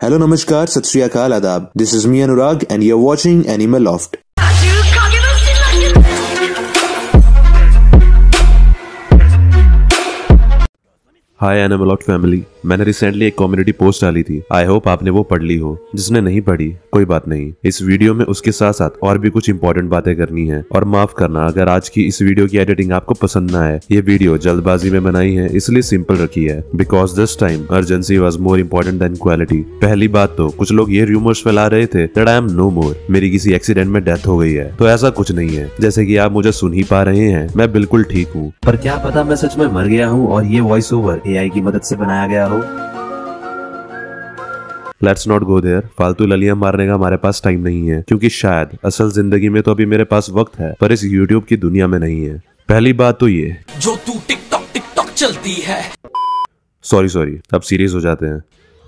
Hello, Namaskar, Sat Shri Akal, Adab. This is me Anurag and you're watching Animal Loft. Hi Animal Loft family, मैंने recently एक community post डाली थी। I hope आपने वो पढ़ ली हो। जिसने नहीं पढ़ी कोई बात नहीं, इस वीडियो में उसके साथ साथ और भी कुछ इंपॉर्टेंट बातें करनी है। और माफ करना अगर आज की इस वीडियो की एडिटिंग आपको पसंद ना आए। ये वीडियो जल्दबाजी में बनाई है इसलिए सिंपल रखी है, because this time urgency was more important then quality. पहली बात तो कुछ लोग ये रूमर्स फैला रहे थे दैट आई एम नो मोर, मेरी किसी एक्सीडेंट में डेथ हो गई है। तो ऐसा कुछ नहीं है, जैसे कि आप मुझे सुन ही पा रहे हैं, मैं बिल्कुल ठीक हूँ। पर क्या पता मैं सच में मर गया हूँ और ये वॉइस ओवर एआई की मदद से बनाया गया हो। Let's not go there. फालतू ललियां मारने का हमारे पास टाइम नहीं है, क्योंकि शायद असल जिंदगी में तो अभी मेरे पास वक्त है, पर इस यूट्यूब की दुनिया में नहीं है। पहली बात तो ये जो तू टिकटॉक चलती है। सॉरी अब सीरियस हो जाते हैं।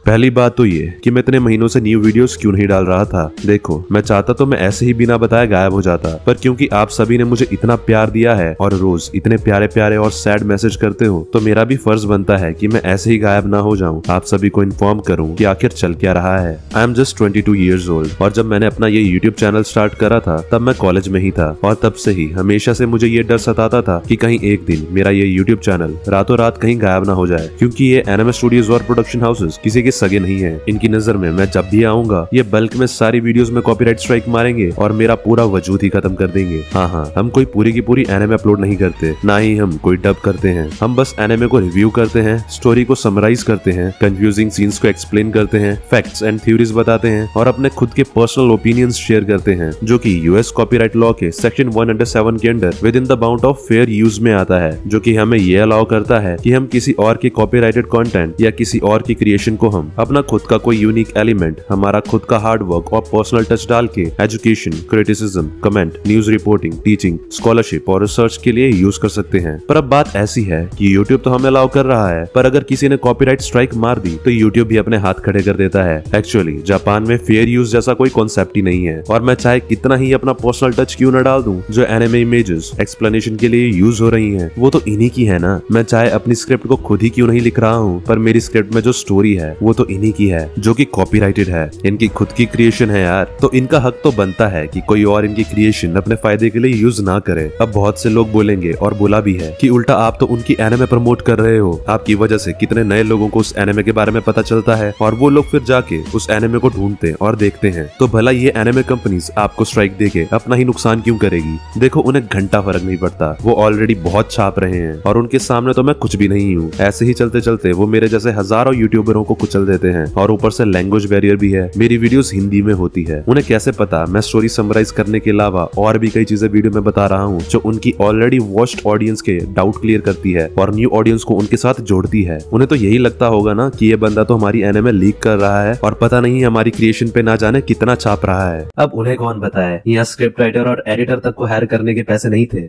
पहली बात तो ये कि मैं इतने महीनों से न्यू वीडियोस क्यों नहीं डाल रहा था। देखो, मैं चाहता तो मैं ऐसे ही बिना बताए गायब हो जाता, पर क्योंकि आप सभी ने मुझे इतना प्यार दिया है और रोज इतने प्यारे प्यारे और सैड मैसेज करते हो, तो मेरा भी फर्ज बनता है कि मैं ऐसे ही गायब ना हो जाऊं। आप सभी को इन्फॉर्म करूं कि आखिर चल क्या रहा है। I am just 22 years old और जब मैंने अपना ये यूट्यूब चैनल स्टार्ट करा था तब मैं कॉलेज में ही था, और तब से ही हमेशा से मुझे ये डर सताता था कि कहीं एक दिन मेरा ये यूट्यूब चैनल रातों रात कहीं गायब ना हो जाए, क्योंकि ये एनिमे स्टूडियोज और प्रोडक्शन हाउसेस किसी के सगे नहीं है। इनकी नजर में मैं जब भी आऊंगा ये बल्क में सारी वीडियोस में कॉपीराइट स्ट्राइक मारेंगे और मेरा पूरा वजूद ही खत्म कर देंगे। हाँ, हम कोई पूरी की पूरी एनिमे अपलोड नहीं करते, ना ही हम कोई डब करते हैं। हम बस एनिमे को रिव्यू करते हैं, स्टोरी को समराइज करते हैं, कंफ्यूजिंग सीन्स को एक्सप्लेन करते हैं, फैक्ट्स एंड थ्योरीज बताते हैं और अपने खुद के पर्सनल ओपिनियंस शेयर करते हैं, जो कि यूएस कॉपीराइट लॉ के सेक्शन 107 के under with in the bound of fair use में आता है, जो कि हमें ये अलाउ करता है कि हम किसी और के कॉपीराइटेड कंटेंट या किसी और की क्रिएशन को हम अपना खुद का कोई यूनिक एलिमेंट, हमारा खुद का हार्ड वर्क और पर्सनल टच डाल के education, criticism, comment, news reporting, teaching, scholarship और रिसर्च के लिए यूज कर सकते हैं। पर अब बात ऐसी है कि यूट्यूब तो हमें अलाउ कर रहा है, पर अगर किसी ने कॉपीराइट स्ट्राइक मार दी तो यूट्यूब भी अपने हाथ खड़े कर देता है। एक्चुअली जापान में फेयर यूज जैसा कोई कॉन्सेप्ट ही नहीं है, और मैं चाहे कितना ही अपना पर्सनल टच क्यों न डाल दूं, जो एनिमे इमेजेस एक्सप्लेनेशन के लिए यूज हो रही हैं, वो तो इन्हीं की है ना। मैं चाहे अपनी स्क्रिप्ट को खुद ही क्यों नहीं लिख रहा हूँ, पर मेरी स्क्रिप्ट में जो स्टोरी है वो तो इन्हीं की है, जो कि कॉपीराइटेड है। इनकी खुद की क्रिएशन है यार, तो इनका हक तो बनता है कि कोई और इनकी क्रिएशन अपने फायदे के लिए यूज ना करे। अब बहुत से लोग बोलेंगे, और बोला भी है, कि उल्टा आप तो उनकी एनिमे प्रमोट कर रहे हो। आपकी वजह से कितने नए लोगों को उस एनिमे के बारे में पता चलता है और वो लोग फिर जाके उस एनिमे को ढूंढते और देखते हैं। तो भला ये एनिमे कंपनीज आपको स्ट्राइक देके अपना ही नुकसान क्यों करेगी? देखो, उन्हें घंटा फर्क नहीं पड़ता, वो ऑलरेडी बहुत छाप रहे हैं और उनके सामने तो मैं कुछ भी नहीं हूँ। ऐसे ही चलते चलते वो मेरे जैसे हजारों यूट्यूबरों को कुचल देते हैं, और ऊपर से लैंग्वेज बैरियर भी है। मेरी वीडियोस हिंदी में होती है, उन्हें कैसे पता मैं स्टोरी समराइज करने के अलावा और भी कई चीजें वीडियो में बता रहा हूँ, जो उनकी ऑलरेडी वॉच्ड ऑडियंस के डाउट क्लियर करती है और न्यू ऑडियंस को उनके साथ जोड़ती है। उन्हें तो यही लगता होगा ना कि ये बंदा तो हमारी एनिमे लीक कर रहा है और पता नहीं हमारी क्रिएशन पे ना जाने कितना छाप रहा है। अब उन्हें कौन बताए, यहाँ स्क्रिप्ट राइटर और एडिटर तक को हायर करने के पैसे नहीं थे।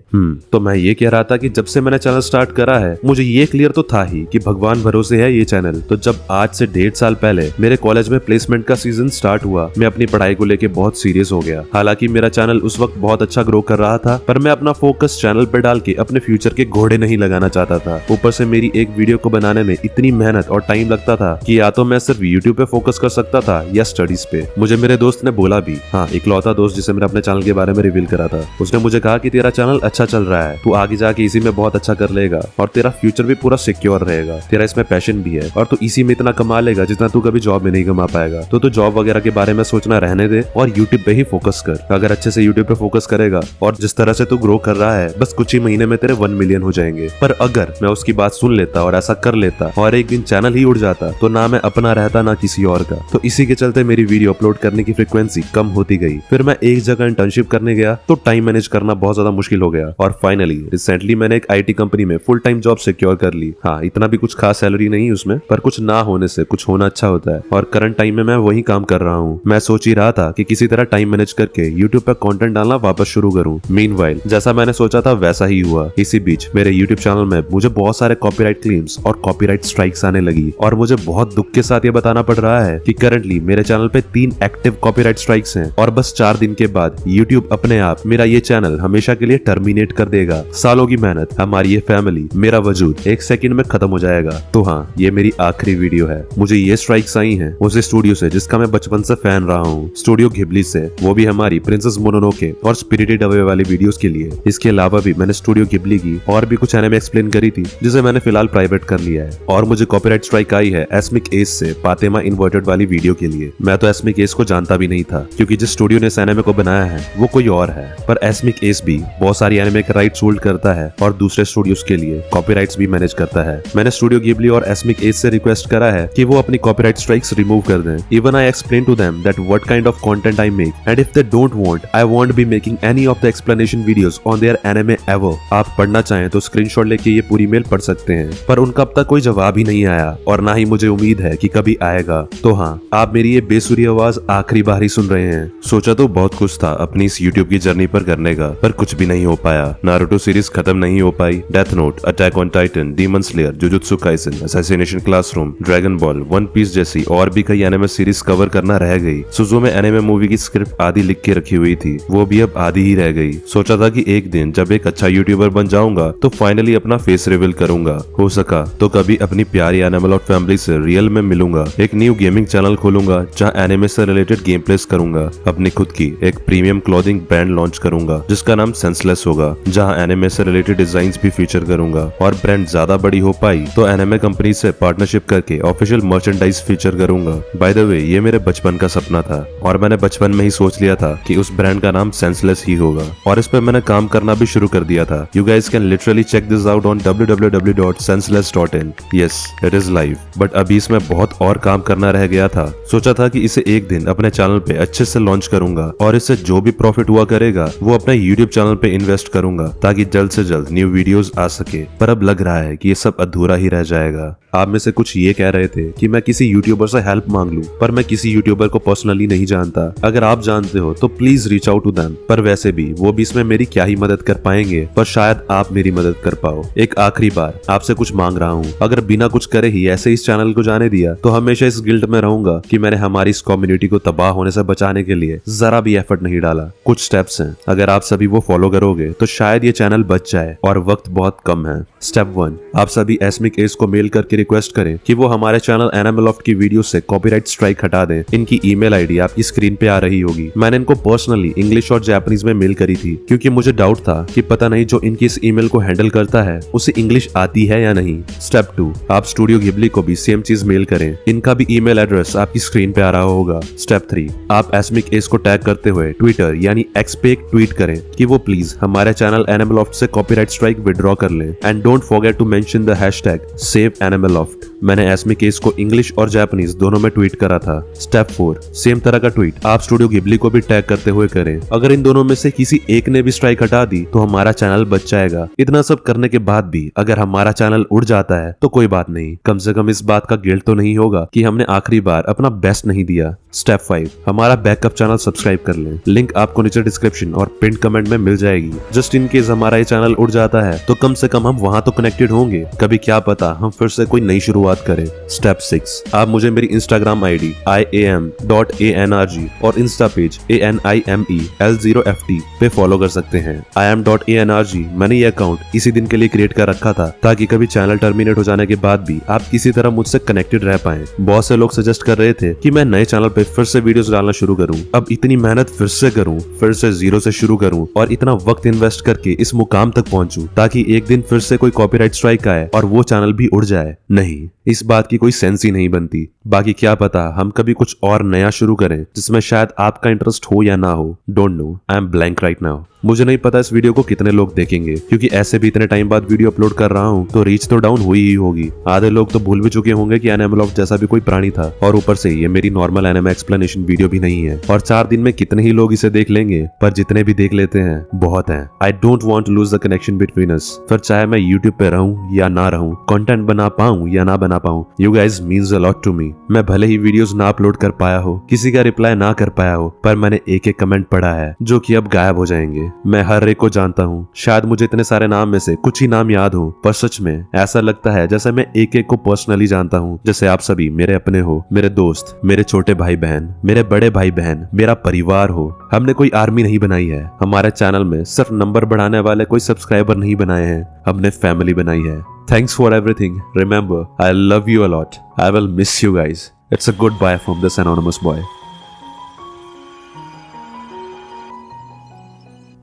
तो मैं ये कह रहा था कि जब से मैंने चैनल स्टार्ट करा है, मुझे ये क्लियर तो था ही कि भगवान भरोसे है ये चैनल। तो जब आज से 1.5 साल पहले मेरे कॉलेज में प्लेसमेंट का सीजन स्टार्ट हुआ, मैं अपनी पढ़ाई को लेके बहुत सीरियस हो गया। हालांकि मेरा चैनल उस वक्त बहुत अच्छा ग्रो कर रहा था, पर मैं अपना फोकस चैनल पे डाल के अपने फ्यूचर के घोड़े नहीं लगाना चाहता था। ऊपर से मेरी एक वीडियो को बनाने में इतनी मेहनत और टाइम लगता था कि या तो मैं सिर्फ यूट्यूब पे फोकस कर सकता था या स्टडीज पे। मुझे मेरे दोस्त ने बोला भी, हाँ, इकलौता दोस्त जिसे मैंने अपने चैनल के बारे में रिवील करा था, उसने मुझे कहा कि तेरा चैनल अच्छा चल रहा है, तू आगे जाके इसी में बहुत अच्छा कर लेगा और तेरा फ्यूचर भी पूरा सिक्योर रहेगा, तेरा इसमें पैशन भी है और तू इसी में इतना कमा लेगा जितना तू कभी जॉब में नहीं कमा पाएगा। तो जॉब वगैरह के बारे में सोचना रहने दे और यूट्यूब पे ही फोकस कर। अगर अच्छे से यूट्यूब पे फोकस करेगा और जिस तरह से तू ग्रो कर रहा है, बस कुछ ही महीने में तेरे 1 मिलियन हो जाएंगे। पर अगर मैं उसकी बात सुन लेता और ऐसा कर लेता और एक दिन चैनल ही उड़ जाता, तो ना मैं अपना रहता ना किसी और का। तो इसी के चलते मेरी वीडियो अपलोड करने की फ्रिक्वेंसी कम होती गई। फिर मैं एक जगह इंटर्नशिप करने गया तो टाइम मैनेज करना बहुत ज्यादा मुश्किल हो गया, और फाइनली रिसेंटली मैंने एक IT कंपनी में फुल टाइम जॉब सिक्योर कर ली। हाँ, इतना भी कुछ खास सैलरी नहीं उसमें, पर कुछ ना होने से कुछ होना अच्छा होता है, और करंट टाइम में मैं वही काम कर रहा हूँ। मैं सोच ही रहा था कि किसी तरह टाइम मैनेज करके यूट्यूब पर कंटेंट डालना वापस शुरू करूँ। मीनवाइल जैसा मैंने सोचा था वैसा ही हुआ। इसी बीच मेरे यूट्यूब चैनल में मुझे बहुत सारे कॉपीराइट क्लेम्स और कॉपीराइट स्ट्राइक्स आने लगी, और मुझे बहुत दुख के साथ ये बताना पड़ रहा है कि करंटली मेरे चैनल पे 3 एक्टिव कॉपीराइट स्ट्राइक्स हैं, और बस 4 दिन के बाद यूट्यूब अपने आप मेरा ये चैनल हमेशा के लिए टर्मिनेट कर देगा। सालों की मेहनत, हमारी ये फैमिली, मेरा वजूद एक सेकंड में खत्म हो जाएगा। तो हाँ, ये मेरी आखिरी वीडियो है। मुझे ये स्ट्राइक्स आई हैं उस स्टूडियो से जिसका मैं बचपन से फैन रहा हूँ, स्टूडियो घिबली से, वो भी हमारी प्रिंसेस मोनोनोके और स्पिरिटेड अवे वाली वीडियोस के लिए। इसके अलावा भी मैंने स्टूडियो घिबली की और भी कुछ एनिमे एक्सप्लेन करी थी जिसे मैंने फिलहाल प्राइवेट कर लिया है। और मुझे कॉपीराइट स्ट्राइक आई है एस्मिक एस से फातिमा इन्वर्टेड वाली वीडियो के लिए। मैं तो एस्मिक एस को जानता भी नहीं था क्योंकि जिस स्टूडियो ने इस एनिमे को बनाया है वो कोई और है, पर एस्मिक एस भी बहुत सारी एनिमे के राइट्स होल्ड करता है और दूसरे स्टूडियोज के लिए कॉपीराइट्स भी मैनेज करता है। मैंने स्टूडियो घिबली और एस्मिक एस से रिक्वेस्ट करा है कि वो अपनी कॉपीराइट स्ट्राइक्स रिमूव कर दें। Even I explain to them that what kind of content I make and if they don't want I won't be making any of the explanation videos on their anime ever. आप पढ़ना चाहें तो screenshot लेके ये पूरी mail पढ़ सकते हैं, पर उनका अब तक कोई जवाब ही नहीं आया और ना ही मुझे उम्मीद है कि कभी आएगा। तो हाँ, आप मेरी ये बेसुरी आवाज आखिरी बार ही सुन रहे हैं। सोचा तो बहुत कुछ था अपनी इस यूट्यूब की जर्नी पर करने का, पर कुछ भी नहीं हो पाया। नारुतो सीरीज खत्म नहीं हो पाई, Death Note, Attack on Titan, Demon Slayer, Jujutsu Kaisen, Assassination Classroom, Dragon Ball, One Piece जैसी और भी कई एनिमे सीरीज कवर करना रह गई। सुजुमे एनिमे मूवी की स्क्रिप्ट आधी लिख के रखी हुई थी, वो भी अब आधी ही रह गई। सोचा था कि एक दिन जब एक अच्छा यूट्यूबर बन जाऊंगा तो फाइनली अपना फेस रिवील करूंगा। हो सका तो कभी अपनी प्यारी एनिमल और फैमिली से रियल में मिलूंगा। एक न्यू गेमिंग चैनल खोलूंगा जहां एनिमे से रिलेटेड गेम प्लेस करूंगा। अपनी खुद की एक प्रीमियम क्लोथिंग ब्रांड लॉन्च करूंगा जिसका नाम सेंसलेस होगा, जहां एनिमे से रिलेटेड डिजाइन भी फीचर करूंगा। और ब्रांड ज्यादा बड़ी हो पाई तो एनिमे कंपनी से पार्टनरशिप करके ऑफिशियल मर्चेंडाइज फीचर करूंगा। बाय द वे, ये मेरे बचपन का सपना था और मैंने बचपन में ही सोच लिया था कि उस ब्रांड का नाम सेंसलेस ही होगा और इस पर मैंने काम करना भी शुरू कर दिया था। You guys can literally check this out on www.senseless.in। Yes, it is live, but अभी इसमें बहुत और काम करना रह गया था। सोचा था कि इसे एक दिन अपने चैनल पे अच्छे से लॉन्च करूंगा और इससे जो भी प्रॉफिट हुआ करेगा वो अपने यूट्यूब चैनल पे इन्वेस्ट करूंगा ताकि जल्द से जल्द न्यू वीडियोस आ सके। पर अब लग रहा है कि ये सब अधूरा ही रह जाएगा। आप में से कुछ ये कह रहे थे कि मैं किसी यूट्यूबर से हेल्प मांग लूं, पर मैं किसी यूट्यूबर को पर्सनली नहीं जानता। अगर आप जानते हो तो please reach out to them. पर वैसे भी वो भी इसमें मेरी क्या ही मदद कर पाएंगे, पर शायद आप मेरी मदद कर पाओ। एक आखिरी बार आपसे कुछ मांग रहा हूँ, अगर बिना कुछ करे ही ऐसे इस चैनल को जाने दिया तो हमेशा इस गिल्ट में रहूंगा कि मैंने हमारी इस कम्युनिटी को तबाह होने से बचाने के लिए जरा भी एफर्ट नहीं डाला। कुछ स्टेप्स हैं, अगर आप सभी वो फॉलो करोगे तो शायद ये चैनल बच जाए और वक्त बहुत कम है। स्टेप 1, आप सभी एस्मिक एस को मेल करके रिक्वेस्ट करें कि वो हमारे चैनल एनिमे लॉफ्ट की वीडियो से कॉपीराइट स्ट्राइक हटा दें। इनकी ईमेल आईडी आपकी स्क्रीन पे आ रही होगी। मैंने इनको पर्सनली इंग्लिश और जापानीज में मेल करी थी क्योंकि मुझे डाउट था कि पता नहीं जो इनकी इस ईमेल को हैंडल करता है उसे इंग्लिश आती है या नहीं। स्टेप 2, आप स्टूडियो घिबली को भी सेम चीज मेल करें। इनका भी ईमेल एड्रेस आपकी स्क्रीन पे आ रहा होगा। स्टेप 3, आप एस्मिक एस को टैग करते हुए ट्विटर यानी एक्स पे एक ट्वीट करें कि वो प्लीज हमारे चैनल एनिमे लॉफ्ट से कॉपीराइट स्ट्राइक विड्रॉ कर लें and don't forget to mention the hashtag save Anime Loft. मैंने एस्मिक एस को इंग्लिश और जापानीज दोनों में ट्वीट करा था। स्टेप 4, सेम तरह का ट्वीट आप स्टूडियो घिबली को भी टैग करते हुए करें। अगर इन दोनों में से किसी एक ने भी स्ट्राइक हटा दी तो हमारा चैनल बच जाएगा। इतना सब करने के बाद भी अगर हमारा चैनल उड़ जाता है तो कोई बात नहीं, कम से कम इस बात का गिल्ट तो नहीं होगा कि हमने आखिरी बार अपना बेस्ट नहीं दिया। स्टेप 5, हमारा बैकअप चैनल सब्सक्राइब कर लें। लिंक आपको नीचे डिस्क्रिप्शन और पिन कमेंट में मिल जाएगी। जस्ट इन केस हमारा ये चैनल उड़ जाता है तो कम से कम हम वहां तो कनेक्टेड होंगे, कभी क्या पता हम फिर से कोई नई शुरुआत करें। स्टेप 6, आप मुझे मेरी इंस्टाग्राम आईडी iam.aNRG और इंस्टा पेज ANIMEL0FT पे फॉलो कर सकते हैं। iam.aNRG मैंने ये अकाउंट इसी दिन के लिए क्रिएट कर रखा था ताकि कभी चैनल टर्मिनेट हो जाने के बाद भी आप किसी तरह मुझसे कनेक्टेड रह पाएं। बहुत से लोग सजेस्ट कर रहे थे कि मैं नए चैनल पे फिर से वीडियोस डालना शुरू करूं। अब इतनी मेहनत फिर से करूं, फिर से जीरो से शुरू करूं और इतना वक्त इन्वेस्ट करके इस मुकाम तक पहुंचूं ताकि एक दिन फिर से कोई कॉपीराइट स्ट्राइक आए और वो चैनल भी उड़ जाए। नहीं, इस बात की कोई सेंस ही नहीं बनती। बाकी क्या पता हम कभी कुछ और नया शुरू करें जिसमें शायद आपका इंटरेस्ट हो या ना हो। Don't know, I am blank right now. मुझे नहीं पता इस वीडियो को कितने लोग देखेंगे क्योंकि ऐसे भी इतने टाइम बाद वीडियो अपलोड कर रहा हूँ तो रीच तो डाउन हुई ही होगी। आधे लोग तो भूल भी चुके होंगे कि एनिमे लॉफ्ट जैसा भी कोई प्राणी था और ऊपर से ये मेरी नॉर्मल एनिमे एक्सप्लेनेशन वीडियो भी नहीं है और 4 दिन में कितने ही लोग इसे देख लेंगे, पर जितने भी देख लेते हैं बहुत हैं। I don't want to lose the connection between us. फिर चाहे मैं यूट्यूब पे रहूं या ना रहूं, कंटेंट बना पाऊं या ना बना पाऊं, you guys means a lot to me. मैं भले ही वीडियोस ना अपलोड कर पाया हो, किसी का रिप्लाई ना कर पाया हो, पर मैंने एक एक कमेंट पढ़ा है जो कि अब गायब हो जाएंगे। मैं हर एक को जानता हूँ। शायद मुझे इतने सारे नाम में से कुछ ही नाम याद हो, पर सच में ऐसा लगता है जैसे मैं एक एक को पर्सनली जानता हूँ। जैसे आप सभी मेरे अपने हो, मेरे दोस्त, मेरे छोटे भाई बहन, मेरे बड़े भाई बहन, मेरा परिवार हो। हमने कोई आर्मी नहीं बनाई है। हमारे चैनल में सिर्फ नंबर बढ़ाने वाले कोई सब्सक्राइबर नहीं बनाए हैं। हमने फैमिली बनाई है। Thanks for everything. Remember, I love you a lot. I will miss you guys. It's a goodbye from this anonymous boy.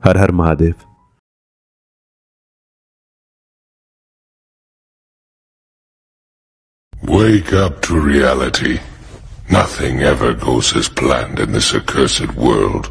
Her her Mahadev. Wake up to reality. Nothing ever goes as planned in this accursed world.